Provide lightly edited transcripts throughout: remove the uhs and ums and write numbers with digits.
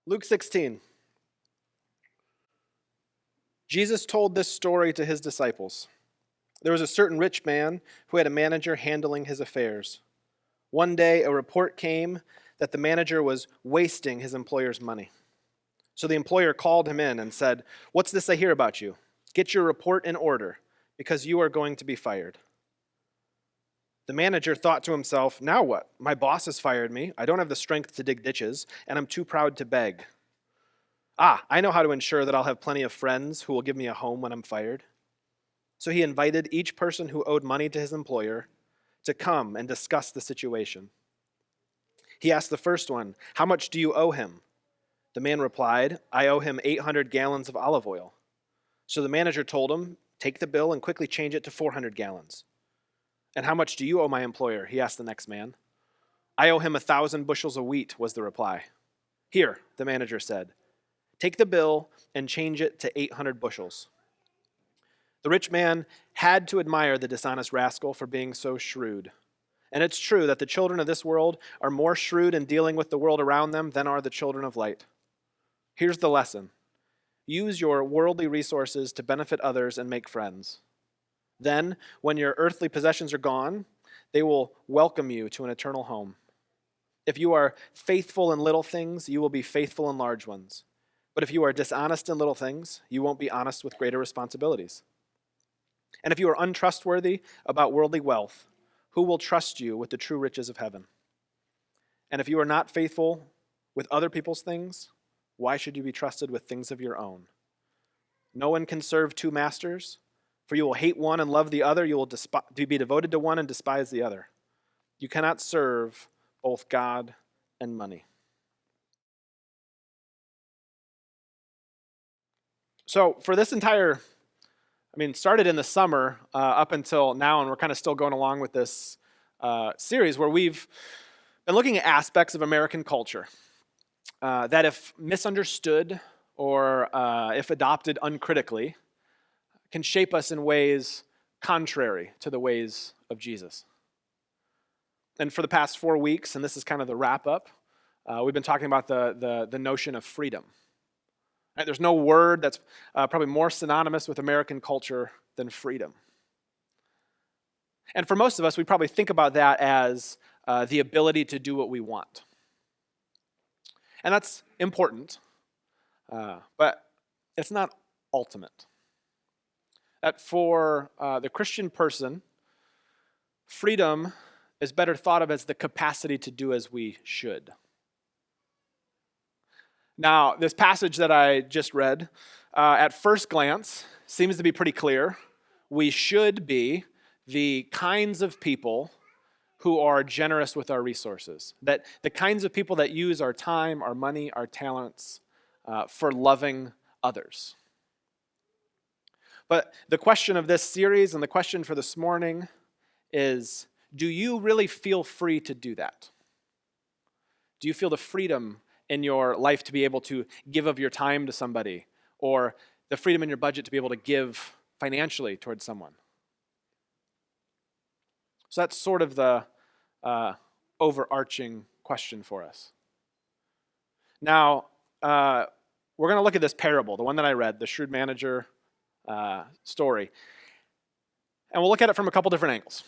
Luke 16. Jesus told this story to his disciples. There was a certain rich man who had a manager handling his affairs. One day, a report came that the manager was wasting his employer's money. So the employer called him in and said, "What's this I hear about you? Get your report in order, because you are going to be fired." The manager thought to himself, "Now what? My boss has fired me. I don't have the strength to dig ditches, and I'm too proud to beg. I know how to ensure that I'll have plenty of friends who will give me a home when I'm fired." So he invited each person who owed money to his employer to come and discuss the situation. He asked the first one, "How much do you owe him?" The man replied, "I owe him 800 gallons of olive oil." So the manager told him, "Take the bill and quickly change it to 400 gallons. "And how much do you owe my employer?" he asked the next man. "I owe him 1,000 bushels of wheat," was the reply. "Here," the manager said, "take the bill and change it to 800 bushels. The rich man had to admire the dishonest rascal for being so shrewd. And it's true that the children of this world are more shrewd in dealing with the world around them than are the children of light. Here's the lesson. Use your worldly resources to benefit others and make friends. Then, when your earthly possessions are gone, they will welcome you to an eternal home. If you are faithful in little things, you will be faithful in large ones. But if you are dishonest in little things, you won't be honest with greater responsibilities. And if you are untrustworthy about worldly wealth, who will trust you with the true riches of heaven? And if you are not faithful with other people's things, why should you be trusted with things of your own? No one can serve two masters, for you will hate one and love the other. You will be devoted to one and despise the other. You cannot serve both God and money." So for this entire, started in the summer up until now, and we're kind of still going along with this series where we've been looking at aspects of American culture that, if misunderstood or if adopted uncritically, can shape us in ways contrary to the ways of Jesus. And for the past 4 weeks, and this is kind of the wrap-up, we've been talking about the notion of freedom. Right? There's no word that's probably more synonymous with American culture than freedom. And for most of us, we probably think about that as the ability to do what we want. And that's important, but it's not ultimate. That for the Christian person, freedom is better thought of as the capacity to do as we should. Now, this passage that I just read, at first glance, seems to be pretty clear. We should be the kinds of people who are generous with our resources. That the kinds of people that use our time, our money, our talents for loving others. But the question of this series and the question for this morning is, do you really feel free to do that? Do you feel the freedom in your life to be able to give of your time to somebody, or the freedom in your budget to be able to give financially towards someone? So that's sort of the overarching question for us. Now, we're going to look at this parable, the one that I read, the shrewd manager story. And we'll look at it from a couple different angles.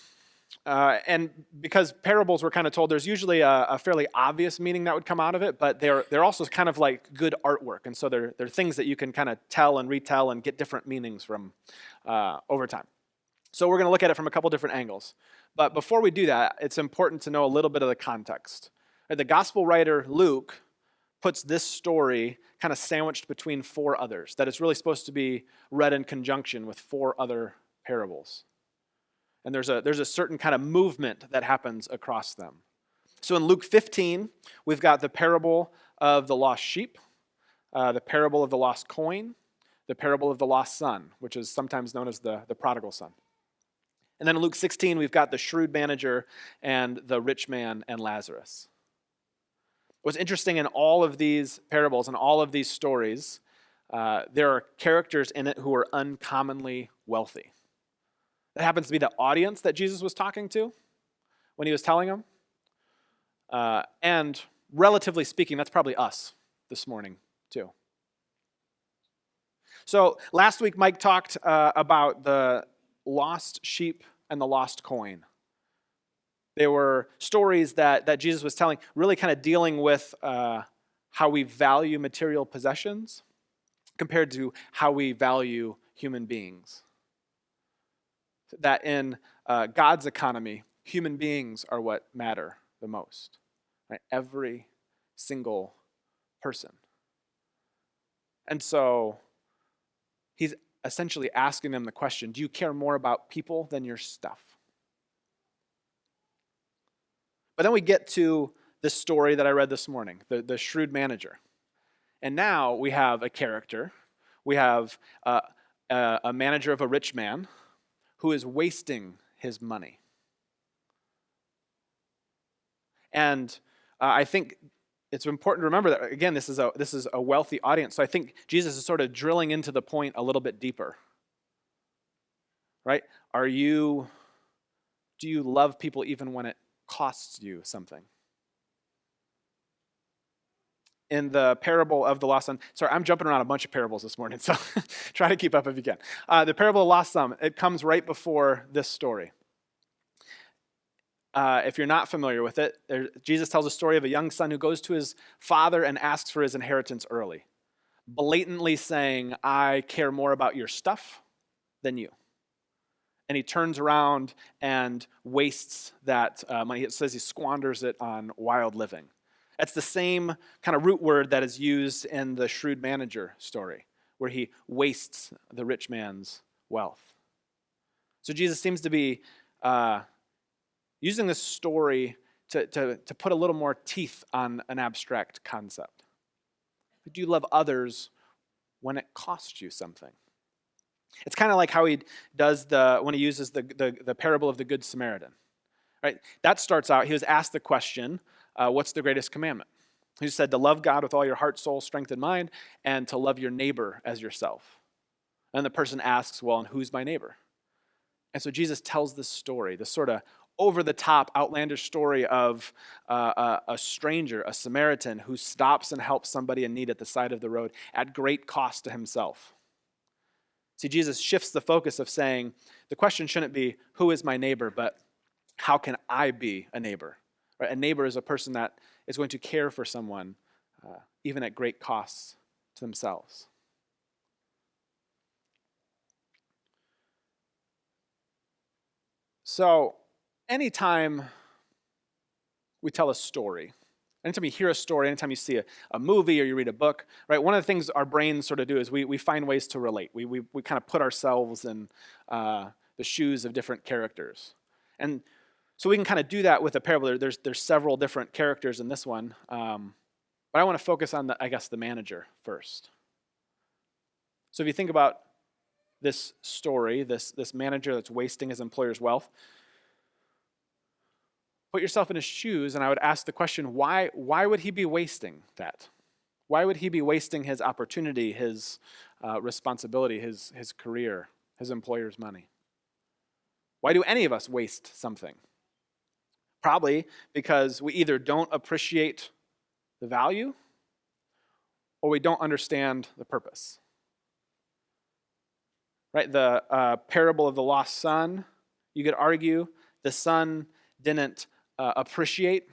And because parables were kind of told, there's usually a fairly obvious meaning that would come out of it, but they're also kind of like good artwork. And so they're things that you can kind of tell and retell and get different meanings from over time. So we're going to look at it from a couple different angles. But before we do that, it's important to know a little bit of the context. The gospel writer Luke puts this story kind of sandwiched between 4 others, that it's really supposed to be read in conjunction with 4 other parables. And there's a certain kind of movement that happens across them. So in Luke 15, we've got the parable of the lost sheep, the parable of the lost coin, the parable of the lost son, which is sometimes known as the prodigal son. And then in Luke 16, we've got the shrewd manager and the rich man and Lazarus. What's interesting in all of these parables and all of these stories, there are characters in it who are uncommonly wealthy. That happens to be the audience that Jesus was talking to when he was telling them. And relatively speaking, that's probably us this morning, too. So last week, Mike talked about the lost sheep and the lost coin. They were stories that Jesus was telling, really kind of dealing with how we value material possessions compared to how we value human beings. That in God's economy, human beings are what matter the most. Right? Every single person. And so he's essentially asking them the question, do you care more about people than your stuff? But then we get to this story that I read this morning, the shrewd manager. And now we have a character. We have a manager of a rich man who is wasting his money. And I think it's important to remember that, again, this is a wealthy audience. So I think Jesus is sort of drilling into the point a little bit deeper. Right? Do you love people even when it costs you something? In the parable of the lost son, sorry, I'm jumping around a bunch of parables this morning, so try to keep up if you can. The parable of the lost son, it comes right before this story. If you're not familiar with it, Jesus tells a story of a young son who goes to his father and asks for his inheritance early, blatantly saying, I care more about your stuff than you. And he turns around and wastes that money. It says he squanders it on wild living. That's the same kind of root word that is used in the shrewd manager story, where he wastes the rich man's wealth. So Jesus seems to be using this story to put a little more teeth on an abstract concept. Do you love others when it costs you something? It's kind of like how he does when he uses the parable of the Good Samaritan. Right? That starts out, he was asked the question, what's the greatest commandment? He said to love God with all your heart, soul, strength, and mind, and to love your neighbor as yourself. And the person asks, well, and who's my neighbor? And so Jesus tells this story, this sort of over-the-top, outlandish story of a stranger, a Samaritan, who stops and helps somebody in need at the side of the road at great cost to himself. See, Jesus shifts the focus of saying, the question shouldn't be, who is my neighbor, but how can I be a neighbor? Right? A neighbor is a person that is going to care for someone, even at great costs to themselves. So, anytime we tell a story, anytime you hear a story, anytime you see a movie or you read a book, right? One of the things our brains sort of do is we find ways to relate. We kind of put ourselves in the shoes of different characters. And so we can kind of do that with a parable. There's several different characters in this one. But I want to focus on, the manager first. So if you think about this story, this manager that's wasting his employer's wealth, put yourself in his shoes, and I would ask the question, why would he be wasting that? Why would he be wasting his opportunity, his responsibility, his career, his employer's money? Why do any of us waste something? Probably because we either don't appreciate the value or we don't understand the purpose. Right? The parable of the lost son, you could argue the son didn't appreciate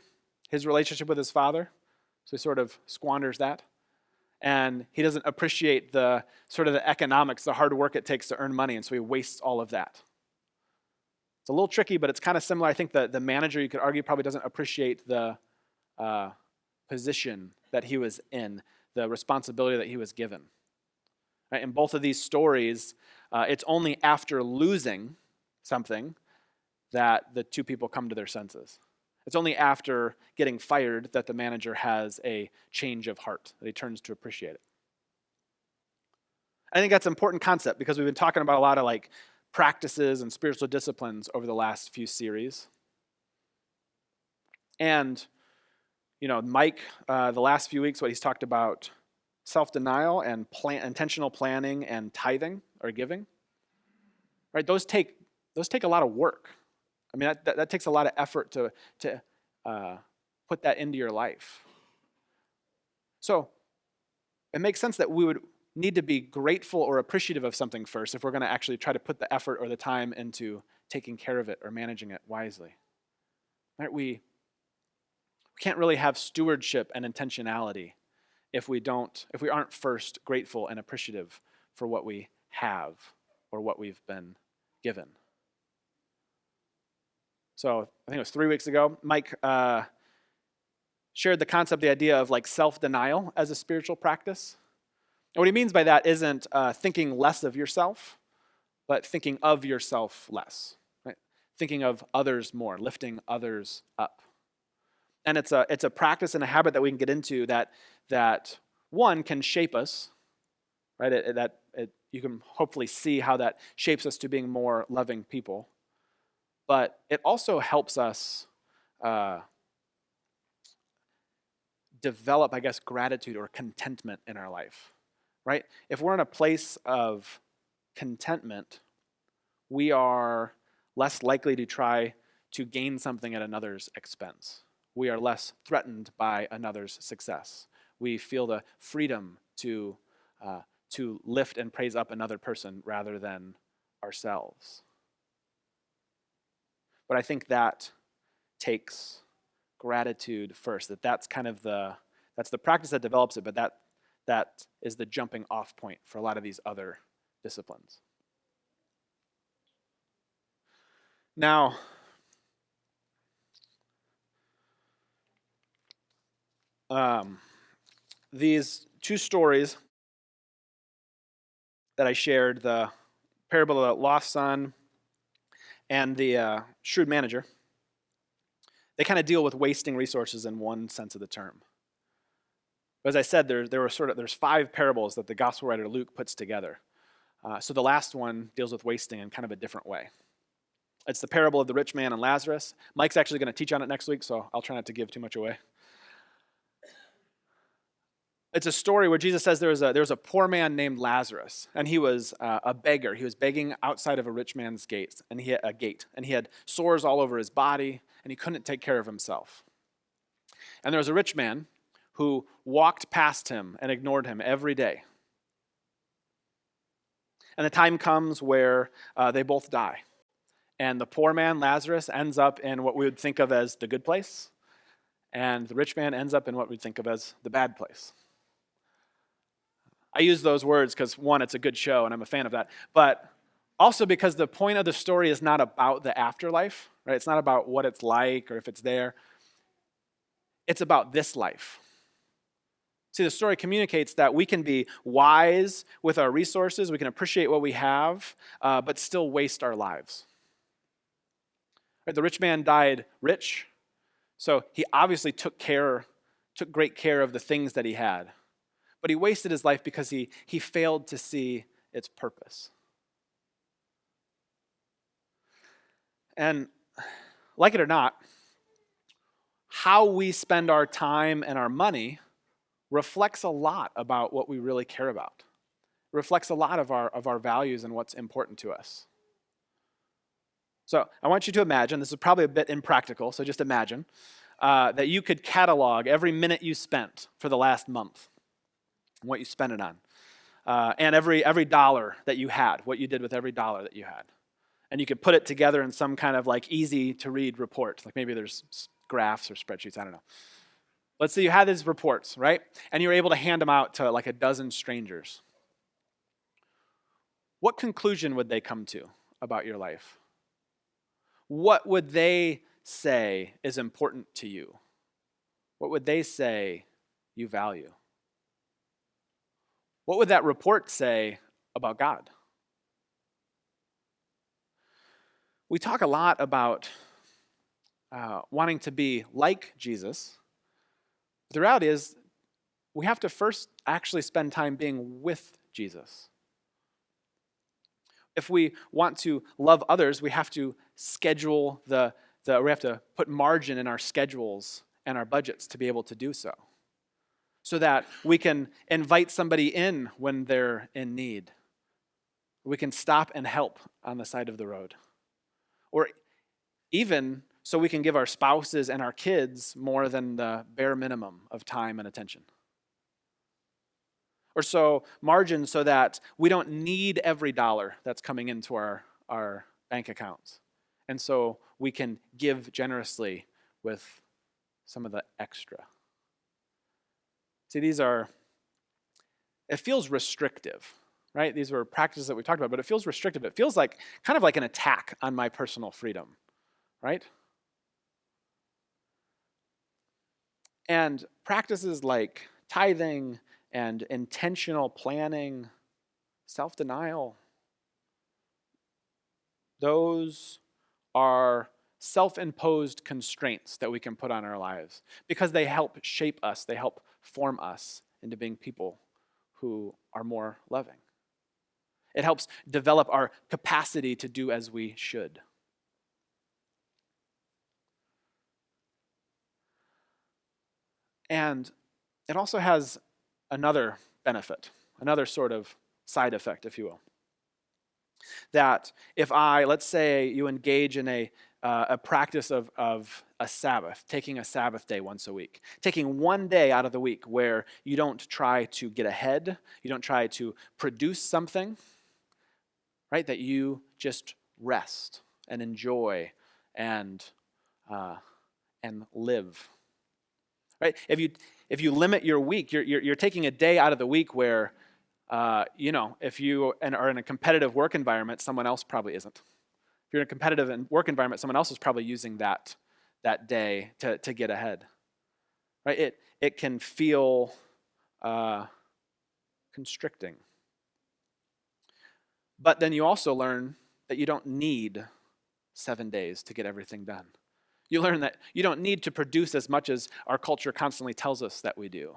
his relationship with his father, so he sort of squanders that. And he doesn't appreciate the sort of the economics, the hard work it takes to earn money, and so he wastes all of that. It's a little tricky, but it's kind of similar. I think the manager, you could argue, probably doesn't appreciate the position that he was in, the responsibility that he was given. Right? In both of these stories, it's only after losing something that the two people come to their senses. It's only after getting fired that the manager has a change of heart, that he turns to appreciate it. I think that's an important concept because we've been talking about a lot of practices and spiritual disciplines over the last few series. And, Mike, the last few weeks, what he's talked about, self-denial and intentional planning and tithing or giving, right? Those take a lot of work. I mean, that takes a lot of effort to put that into your life. So it makes sense that we would need to be grateful or appreciative of something first if we're going to actually try to put the effort or the time into taking care of it or managing it wisely. Right? We can't really have stewardship and intentionality if we aren't first grateful and appreciative for what we have or what we've been given. So I think it was 3 weeks ago, Mike shared the concept, the idea of like self-denial as a spiritual practice. And what he means by that isn't thinking less of yourself, but thinking of yourself less, right? Thinking of others more, lifting others up. And it's a practice and a habit that we can get into that one can shape us, right? You can hopefully see how that shapes us to being more loving people. But it also helps us develop, I guess, gratitude or contentment in our life, right? If we're in a place of contentment, we are less likely to try to gain something at another's expense. We are less threatened by another's success. We feel the freedom to lift and praise up another person rather than ourselves. But I think that takes gratitude first. That's the practice that develops it, but that is the jumping off point for a lot of these other disciplines. Now, these two stories that I shared, the parable of the lost son and the shrewd manager, they kind of deal with wasting resources in one sense of the term. But as I said, there's 5 parables that the gospel writer Luke puts together. So the last one deals with wasting in kind of a different way. It's the parable of the rich man and Lazarus. Mike's actually going to teach on it next week, so I'll try not to give too much away. It's a story where Jesus says there was a poor man named Lazarus, and he was a beggar. He was begging outside of a rich man's gate, and he had sores all over his body, and he couldn't take care of himself. And there was a rich man who walked past him and ignored him every day. And the time comes where they both die. And the poor man, Lazarus, ends up in what we would think of as the good place, and the rich man ends up in what we'd think of as the bad place. I use those words because, one, it's a good show, and I'm a fan of that, but also because the point of the story is not about the afterlife, right? It's not about what it's like or if it's there. It's about this life. See, the story communicates that we can be wise with our resources, we can appreciate what we have, but still waste our lives. Right? The rich man died rich, so he obviously took great care of the things that he had. But he wasted his life because he failed to see its purpose. And like it or not, how we spend our time and our money reflects a lot about what we really care about. It reflects a lot of our values and what's important to us. So I want you to imagine, this is probably a bit impractical, so just imagine, that you could catalog every minute you spent for the last month, and what you spent it on, and every dollar that you had, what you did with every dollar that you had. And you could put it together in some kind of like easy to read report, like maybe there's graphs or spreadsheets, I don't know. Let's say you had these reports, right? And you were able to hand them out to like a dozen strangers. What conclusion would they come to about your life? What would they say is important to you? What would they say you value? What would that report say about God? We talk a lot about wanting to be like Jesus. The reality is, we have to first actually spend time being with Jesus. If we want to love others, we have to schedule we have to put margin in our schedules and our budgets to be able to do so. So that we can invite somebody in when they're in need. We can stop and help on the side of the road. Or even so we can give our spouses and our kids more than the bare minimum of time and attention. or so margin so that we don't need every dollar that's coming into our bank accounts. And so we can give generously with some of the extra. See, it feels restrictive, right? These were practices that we talked about, but it feels restrictive. It feels like kind of like an attack on my personal freedom, right? And practices like tithing and intentional planning, self-denial, those are self-imposed constraints that we can put on our lives because they help shape us, they help form us into being people who are more loving. It helps develop our capacity to do as we should. And it also has another benefit, another sort of side effect, if you will. That if let's say you engage in a practice of a Sabbath, taking a Sabbath day once a week, taking one day out of the week where you don't try to get ahead, you don't try to produce something, right? That you just rest and enjoy and live, right? If you limit your week, you're taking a day out of the week where if you are in a competitive work environment, someone else probably isn't. If you're in a competitive work environment, someone else is probably using that day to get ahead. Right? It can feel constricting. But then you also learn that you don't need 7 days to get everything done. You learn that you don't need to produce as much as our culture constantly tells us that we do.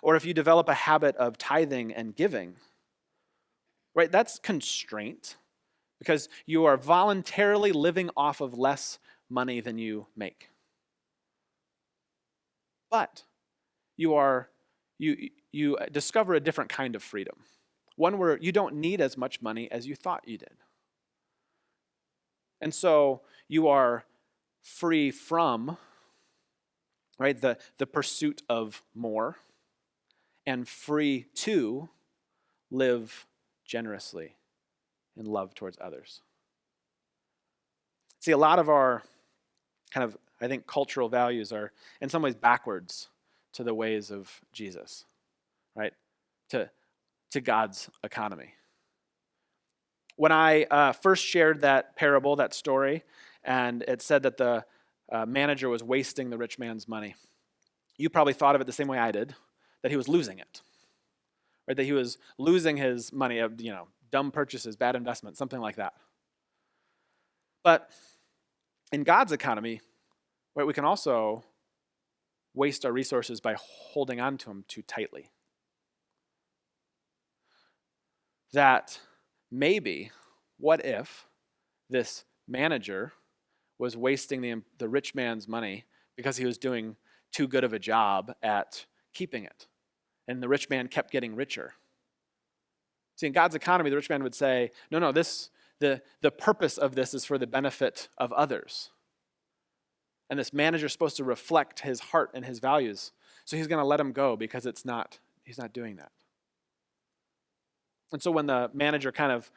Or if you develop a habit of tithing and giving, right, that's constraint because you are voluntarily living off of less money than you make. But you discover a different kind of freedom, one where you don't need as much money as you thought you did. And so you are free from, right, the pursuit of more, and free to live generously in love towards others. See, a lot of our kind of, I think, cultural values are in some ways backwards to the ways of Jesus, right? To God's economy. When I first shared that parable, that story, and it said that the manager was wasting the rich man's money, you probably thought of it the same way I did, that he was losing it, right? That he was losing his money of, dumb purchases, bad investments, something like that. But in God's economy, right, we can also waste our resources by holding on to them too tightly. That maybe, what if this manager was wasting the rich man's money because he was doing too good of a job at keeping it, and the rich man kept getting richer? See, in God's economy, the rich man would say, no, the purpose of this is for the benefit of others. And this manager is supposed to reflect his heart and his values. So he's going to let him go because he's not doing that. And so when the manager kind of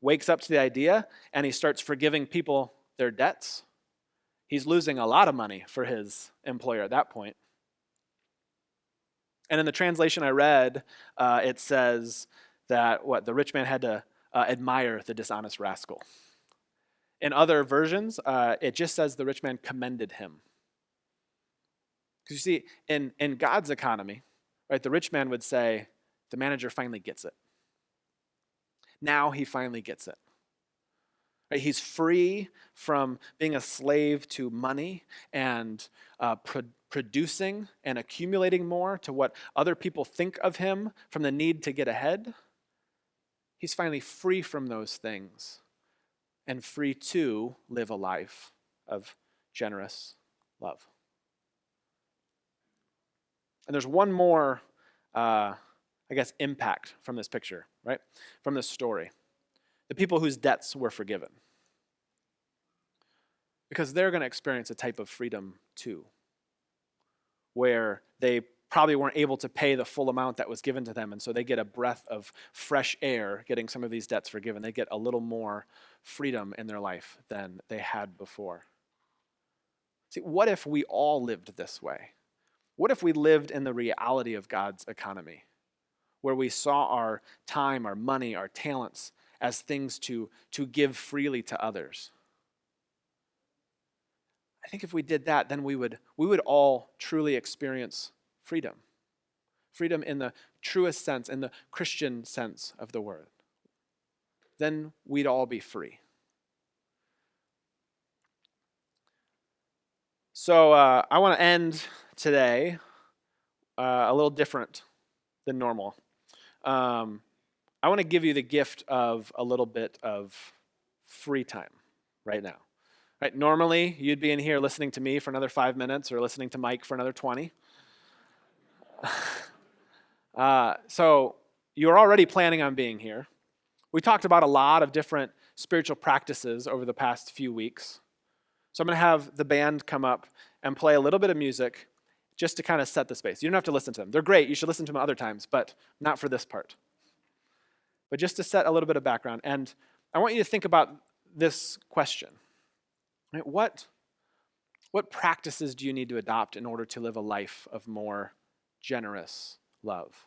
wakes up to the idea and he starts forgiving people their debts, he's losing a lot of money for his employer at that point. And in the translation I read, it says that the rich man had to admire the dishonest rascal. In other versions, it just says the rich man commended him. Because you see, in God's economy, right, the rich man would say, the manager finally gets it. Now he finally gets it. Right, he's free from being a slave to money and producing and accumulating more to what other people think of him from the need to get ahead. He's finally free from those things and free to live a life of generous love. And there's one more, impact from this picture, right? From this story. The people whose debts were forgiven. Because they're going to experience a type of freedom too, where they probably weren't able to pay the full amount that was given to them, and so they get a breath of fresh air getting some of these debts forgiven. They get a little more freedom in their life than they had before. See, what if we all lived this way? What if we lived in the reality of God's economy, where we saw our time, our money, our talents as things to give freely to others? I think if we did that, then we would all truly experience freedom. Freedom in the truest sense, in the Christian sense of the word. Then we'd all be free. So I want to end today a little different than normal. I want to give you the gift of a little bit of free time right now. Right? Normally, you'd be in here listening to me for another 5 minutes or listening to Mike for another 20. So you're already planning on being here. We talked about a lot of different spiritual practices over the past few weeks. So I'm going to have the band come up and play a little bit of music just to kind of set the space. You don't have to listen to them. They're great. You should listen to them other times, but not for this part. But just to set a little bit of background. And I want you to think about this question. Right? What practices do you need to adopt in order to live a life of more generous love?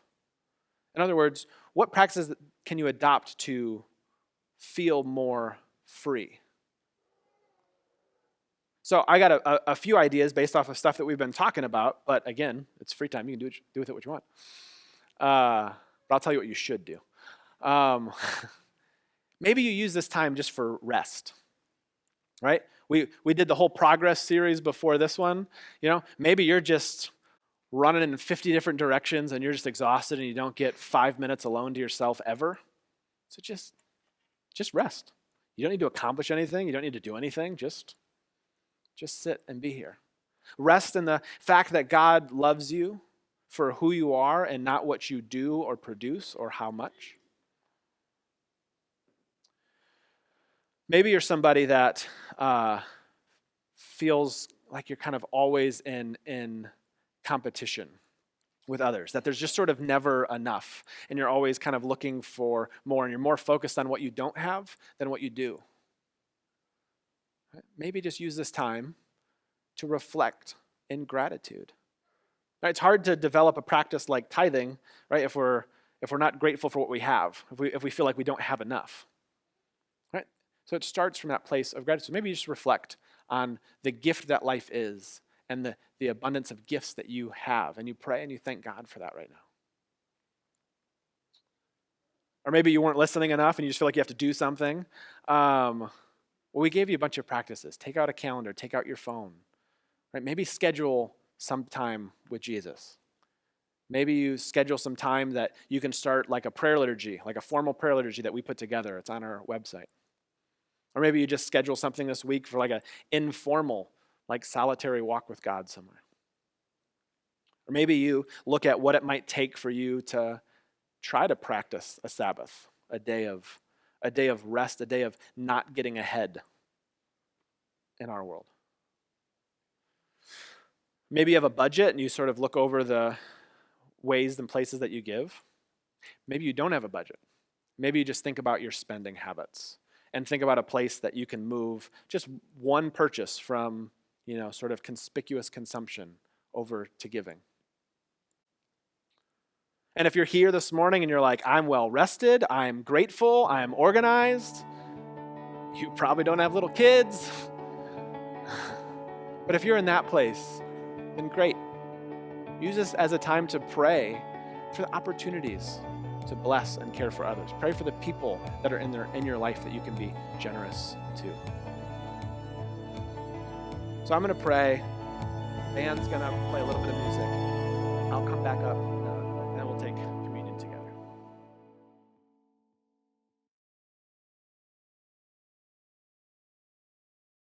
In other words, what practices can you adopt to feel more free? So I got a few ideas based off of stuff that we've been talking about, but again, it's free time. You can do with it what you want. But I'll tell you what you should do. Maybe you use this time just for rest, right? We did the whole progress series before this one. Maybe you're just running in 50 different directions and you're just exhausted and you don't get 5 minutes alone to yourself ever. So just rest. You don't need to accomplish anything. You don't need to do anything. Just sit and be here. Rest in the fact that God loves you for who you are and not what you do or produce or how much. Maybe you're somebody that feels like you're kind of always in competition with others, that there's just sort of never enough, and you're always kind of looking for more, and you're more focused on what you don't have than what you do. Maybe just use this time to reflect in gratitude. Right? It's hard to develop a practice like tithing, right? If we're not grateful for what we have, if we feel like we don't have enough. Right? So it starts from that place of gratitude. Maybe you just reflect on the gift that life is and the abundance of gifts that you have, and you pray and you thank God for that right now. Or maybe you weren't listening enough and you just feel like you have to do something. Well, we gave you a bunch of practices. Take out a calendar, take out your phone. Right? Maybe schedule some time with Jesus. Maybe you schedule some time that you can start like a prayer liturgy, like a formal prayer liturgy that we put together. It's on our website. Or maybe you just schedule something this week for like an informal, like solitary walk with God somewhere. Or maybe you look at what it might take for you to try to practice a Sabbath, a day of rest, a day of not getting ahead in our world. Maybe you have a budget and you sort of look over the ways and places that you give. Maybe you don't have a budget. Maybe you just think about your spending habits and think about a place that you can move just one purchase from, sort of conspicuous consumption over to giving. And if you're here this morning and you're like, I'm well rested, I'm grateful, I'm organized, you probably don't have little kids. But if you're in that place, then great. Use this as a time to pray for the opportunities to bless and care for others. Pray for the people that are in your life that you can be generous to. So I'm going to pray. Band's going to play a little bit of music.